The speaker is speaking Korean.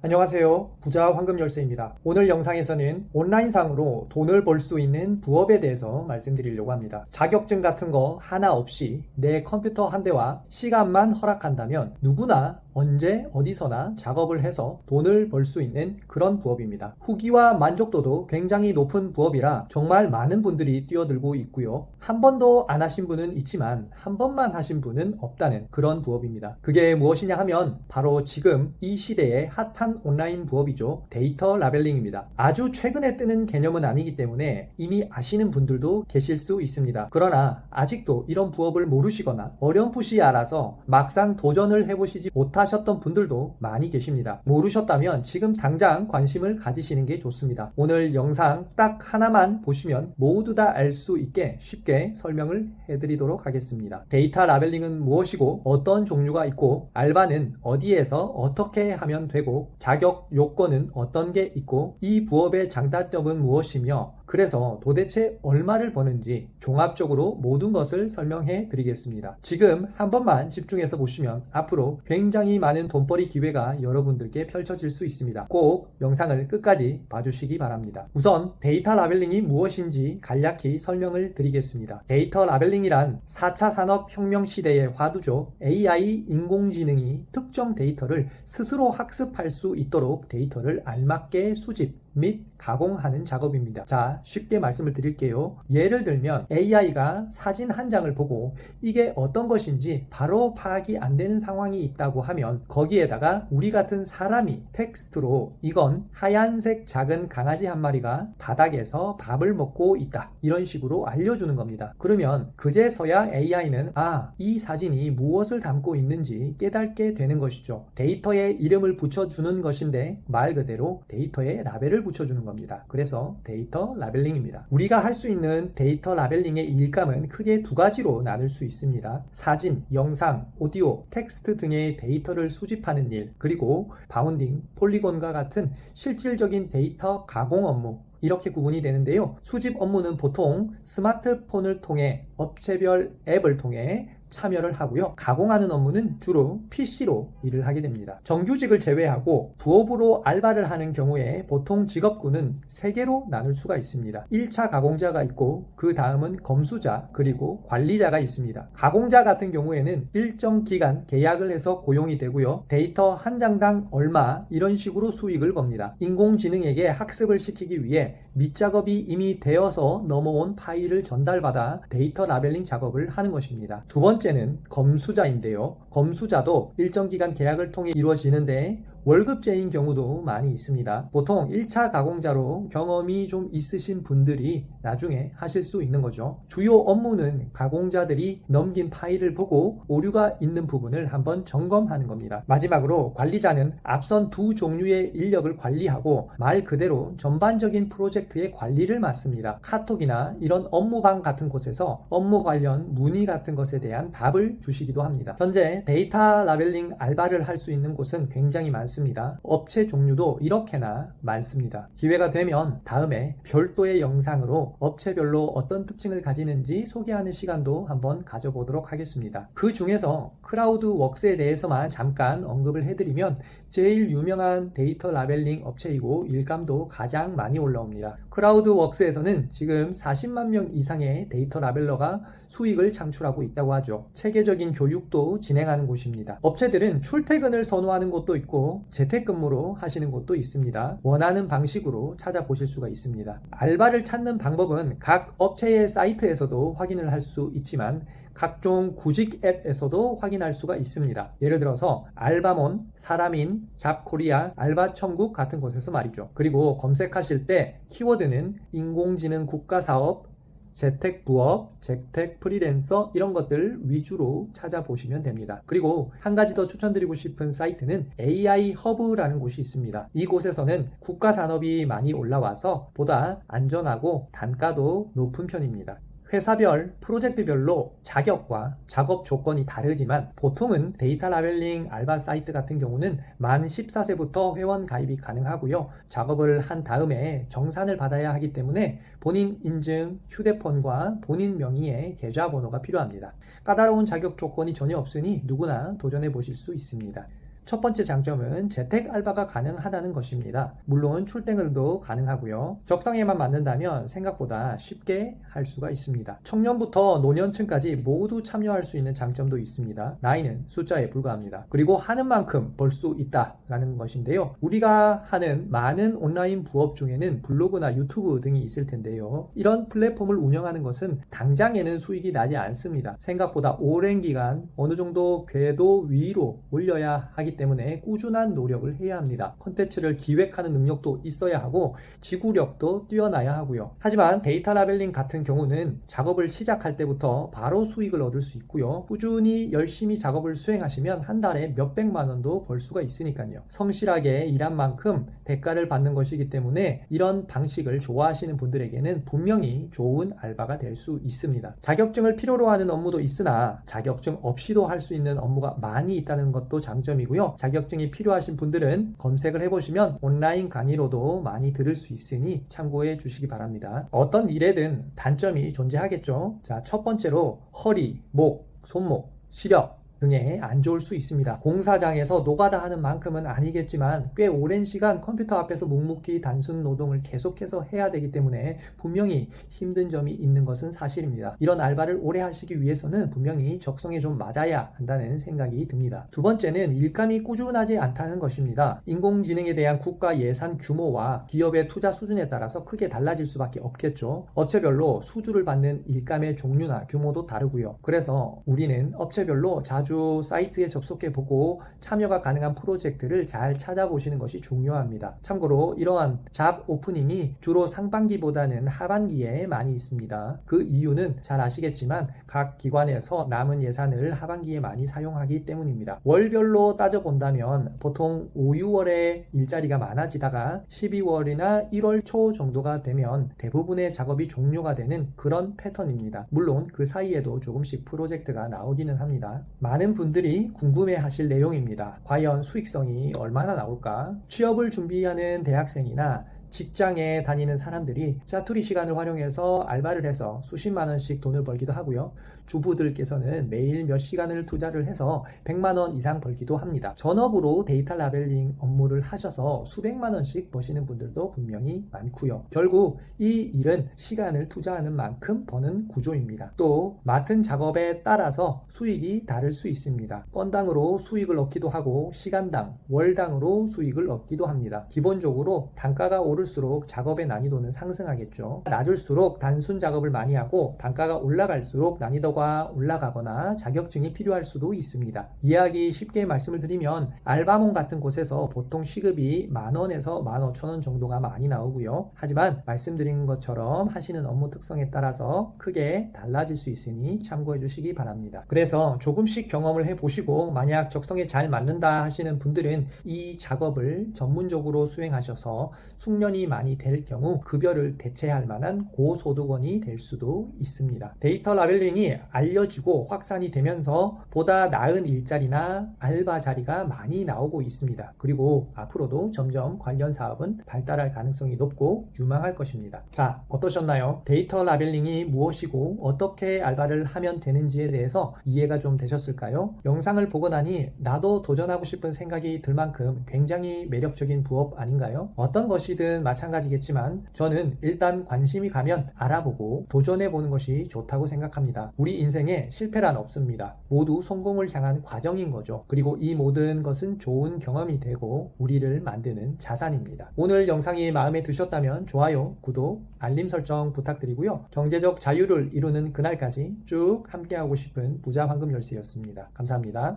안녕하세요. 부자 황금열쇠입니다. 오늘 영상에서는 온라인상으로 돈을 벌 수 있는 부업에 대해서 말씀드리려고 합니다. 자격증 같은 거 하나 없이 내 컴퓨터 한 대와 시간만 허락한다면 누구나 언제 어디서나 작업을 해서 돈을 벌 수 있는 그런 부업입니다. 후기와 만족도도 굉장히 높은 부업이라 정말 많은 분들이 뛰어들고 있고요. 한 번도 안 하신 분은 있지만 한 번만 하신 분은 없다는 그런 부업입니다. 그게 무엇이냐 하면 바로 지금 이 시대의 핫한 온라인 부업이죠. 데이터 라벨링입니다. 아주 최근에 뜨는 개념은 아니기 때문에 이미 아시는 분들도 계실 수 있습니다. 그러나 아직도 이런 부업을 모르시거나 어렴풋이 알아서 막상 도전을 해보시지 못하셨던 분들도 많이 계십니다. 모르셨다면 지금 당장 관심을 가지시는 게 좋습니다. 오늘 영상 딱 하나만 보시면 모두 다 알 수 있게 쉽게 설명을 해드리도록 하겠습니다. 데이터 라벨링은 무엇이고 어떤 종류가 있고 알바는 어디에서 어떻게 하면 되고 자격 요건은 어떤 게 있고 이 부업의 장단점은 무엇이며 그래서 도대체 얼마를 버는지 종합적으로 모든 것을 설명해 드리겠습니다. 지금 한 번만 집중해서 보시면 앞으로 굉장히 많은 돈벌이 기회가 여러분들께 펼쳐질 수 있습니다. 꼭 영상을 끝까지 봐주시기 바랍니다. 우선 데이터 라벨링이 무엇인지 간략히 설명을 드리겠습니다. 데이터 라벨링이란 4차 산업혁명 시대의 화두죠. AI 인공지능이 특정 데이터를 스스로 학습할 수 있도록 데이터를 알맞게 수집 및 가공하는 작업입니다. 자, 쉽게 말씀을 드릴게요. 예를 들면 AI가 사진 한 장을 보고 이게 어떤 것인지 바로 파악이 안 되는 상황이 있다고 하면 거기에다가 우리 같은 사람이 텍스트로 이건 하얀색 작은 강아지 한 마리가 바닥에서 밥을 먹고 있다. 이런 식으로 알려주는 겁니다. 그러면 그제서야 AI는 이 사진이 무엇을 담고 있는지 깨닫게 되는 것이죠. 데이터에 이름을 붙여주는 것인데 말 그대로 데이터에 라벨을 붙여주는 겁니다. 그래서 데이터 라벨링입니다. 우리가 할 수 있는 데이터 라벨링의 일감은 크게 두 가지로 나눌 수 있습니다. 사진, 영상, 오디오, 텍스트 등의 데이터를 수집하는 일, 그리고 바운딩, 폴리곤과 같은 실질적인 데이터 가공 업무, 이렇게 구분이 되는데요. 수집 업무는 보통 스마트폰을 통해 업체별 앱을 통해 참여를 하고요. 가공하는 업무는 주로 PC로 일을 하게 됩니다. 정규직을 제외하고 부업으로 알바를 하는 경우에 보통 직업군은 3개로 나눌 수가 있습니다. 1차 가공자가 있고 그 다음은 검수자 그리고 관리자가 있습니다. 가공자 같은 경우에는 일정 기간 계약을 해서 고용이 되고요. 데이터 한 장당 얼마 이런 식으로 수익을 법니다. 인공지능에게 학습을 시키기 위해 밑작업이 이미 되어서 넘어온 파일을 전달받아 데이터 라벨링 작업을 하는 것입니다. 두 번째는 검수자인데요. 검수자도 일정 기간 계약을 통해 이루어지는데 월급제인 경우도 많이 있습니다. 보통 1차 가공자로 경험이 좀 있으신 분들이 나중에 하실 수 있는 거죠. 주요 업무는 가공자들이 넘긴 파일을 보고 오류가 있는 부분을 한번 점검하는 겁니다. 마지막으로 관리자는 앞선 두 종류의 인력을 관리하고 말 그대로 전반적인 프로젝트의 관리를 맡습니다. 카톡이나 이런 업무방 같은 곳에서 업무 관련 문의 같은 것에 대한 답을 주시기도 합니다. 현재 데이터 라벨링 알바를 할 수 있는 곳은 굉장히 많습니다. 업체 종류도 이렇게나 많습니다. 기회가 되면 다음에 별도의 영상으로 업체별로 어떤 특징을 가지는지 소개하는 시간도 한번 가져보도록 하겠습니다. 그 중에서 크라우드웍스에 대해서만 잠깐 언급을 해드리면 제일 유명한 데이터 라벨링 업체이고 일감도 가장 많이 올라옵니다. 크라우드웍스에서는 지금 40만 명 이상의 데이터 라벨러가 수익을 창출하고 있다고 하죠. 체계적인 교육도 진행하는 곳입니다. 업체들은 출퇴근을 선호하는 곳도 있고 재택근무로 하시는 곳도 있습니다. 원하는 방식으로 찾아보실 수가 있습니다. 알바를 찾는 방법은 각 업체의 사이트에서도 확인을 할 수 있지만 각종 구직 앱에서도 확인할 수가 있습니다. 예를 들어서 알바몬, 사람인, 잡코리아, 알바천국 같은 곳에서 말이죠. 그리고 검색하실 때 키워드는 인공지능 국가사업, 재택부업, 재택 프리랜서 이런 것들 위주로 찾아보시면 됩니다. 그리고 한 가지 더 추천드리고 싶은 사이트는 AI 허브라는 곳이 있습니다. 이곳에서는 국가산업이 많이 올라와서 보다 안전하고 단가도 높은 편입니다. 회사별, 프로젝트별로 자격과 작업 조건이 다르지만 보통은 데이터 라벨링 알바 사이트 같은 경우는 만 14세부터 회원 가입이 가능하고요. 작업을 한 다음에 정산을 받아야 하기 때문에 본인 인증, 휴대폰과 본인 명의의 계좌번호가 필요합니다. 까다로운 자격 조건이 전혀 없으니 누구나 도전해 보실 수 있습니다. 첫 번째 장점은 재택 알바가 가능하다는 것입니다. 물론 출퇴근도 가능하고요. 적성에만 맞는다면 생각보다 쉽게 할 수가 있습니다. 청년부터 노년층까지 모두 참여할 수 있는 장점도 있습니다. 나이는 숫자에 불과합니다. 그리고 하는 만큼 벌 수 있다라는 것인데요. 우리가 하는 많은 온라인 부업 중에는 블로그나 유튜브 등이 있을 텐데요. 이런 플랫폼을 운영하는 것은 당장에는 수익이 나지 않습니다. 생각보다 오랜 기간 어느 정도 궤도 위로 올려야 하기 때문에 꾸준한 노력을 해야 합니다. 콘텐츠를 기획하는 능력도 있어야 하고 지구력도 뛰어나야 하고요. 하지만 데이터 라벨링 같은 경우는 작업을 시작할 때부터 바로 수익을 얻을 수 있고요. 꾸준히 열심히 작업을 수행하시면 한 달에 몇백만 원도 벌 수가 있으니까요. 성실하게 일한 만큼 대가를 받는 것이기 때문에 이런 방식을 좋아하시는 분들에게는 분명히 좋은 알바가 될 수 있습니다. 자격증을 필요로 하는 업무도 있으나 자격증 없이도 할 수 있는 업무가 많이 있다는 것도 장점이고요. 자격증이 필요하신 분들은 검색을 해보시면 온라인 강의로도 많이 들을 수 있으니 참고해 주시기 바랍니다. 어떤 일에든 단점이 존재하겠죠. 자, 첫 번째로 허리, 목, 손목, 시력 등에 안 좋을 수 있습니다. 공사장에서 노가다 하는 만큼은 아니겠지만 꽤 오랜 시간 컴퓨터 앞에서 묵묵히 단순 노동을 계속해서 해야 되기 때문에 분명히 힘든 점이 있는 것은 사실입니다. 이런 알바를 오래 하시기 위해서는 분명히 적성에 좀 맞아야 한다는 생각이 듭니다. 두 번째는 일감이 꾸준하지 않다는 것입니다. 인공지능에 대한 국가 예산 규모와 기업의 투자 수준에 따라서 크게 달라질 수밖에 없겠죠. 업체별로 수주를 받는 일감의 종류나 규모도 다르고요. 그래서 우리는 업체별로 자주 사이트에 접속해보고 참여가 가능한 프로젝트를 잘 찾아보시는 것이 중요합니다. 참고로 이러한 잡 오프닝이 주로 상반기보다는 하반기에 많이 있습니다. 그 이유는 잘 아시겠지만 각 기관에서 남은 예산을 하반기에 많이 사용하기 때문입니다. 월별로 따져본다면 보통 5, 6월에 일자리가 많아지다가 12월이나 1월 초 정도가 되면 대부분의 작업이 종료가 되는 그런 패턴입니다. 물론 그 사이에도 조금씩 프로젝트가 나오기는 합니다. 많은 분들이 궁금해하실 내용입니다. 과연 수익성이 얼마나 나올까? 취업을 준비하는 대학생이나 직장에 다니는 사람들이 짜투리 시간을 활용해서 알바를 해서 수십만 원씩 돈을 벌기도 하고요. 주부들께서는 매일 몇 시간을 투자를 해서 100만 원 이상 벌기도 합니다. 전업으로 데이터 라벨링 업무를 하셔서 수백만 원씩 버시는 분들도 분명히 많고요. 결국 이 일은 시간을 투자하는 만큼 버는 구조입니다. 또 맡은 작업에 따라서 수익이 다를 수 있습니다. 건당으로 수익을 얻기도 하고 시간당, 월당으로 수익을 얻기도 합니다. 기본적으로 단가가 오를수록 작업의 난이도는 상승하겠죠. 낮을수록 단순 작업을 많이 하고 단가가 올라갈수록 난이도가 올라가거나 자격증이 필요할 수도 있습니다. 이해하기 쉽게 말씀을 드리면 알바몬 같은 곳에서 보통 시급이 10,000원에서 15,000원 정도가 많이 나오고요. 하지만 말씀드린 것처럼 하시는 업무 특성에 따라서 크게 달라질 수 있으니 참고해 주시기 바랍니다. 그래서 조금씩 경험을 해보시고 만약 적성에 잘 맞는다 하시는 분들은 이 작업을 전문적으로 수행하셔서 숙련이 많이 될 경우 급여를 대체할 만한 고소득원이 될 수도 있습니다. 데이터 라벨링이 알려지고 확산이 되면서 보다 나은 일자리나 알바 자리가 많이 나오고 있습니다. 그리고 앞으로도 점점 관련 사업은 발달할 가능성이 높고 유망할 것입니다. 자, 어떠셨나요? 데이터 라벨링이 무엇이고 어떻게 알바를 하면 되는지에 대해서 이해가 좀 되셨을까요? 영상을 보고 나니 나도 도전하고 싶은 생각이 들 만큼 굉장히 매력적인 부업 아닌가요? 어떤 것이든 마찬가지겠지만 저는 일단 관심이 가면 알아보고 도전해보는 것이 좋다고 생각합니다. 우리 인생에 실패란 없습니다. 모두 성공을 향한 과정인 거죠. 그리고 이 모든 것은 좋은 경험이 되고 우리를 만드는 자산입니다. 오늘 영상이 마음에 드셨다면 좋아요, 구독, 알림 설정 부탁드리고요. 경제적 자유를 이루는 그날까지 쭉 함께하고 싶은 부자 황금 열쇠였습니다. 감사합니다.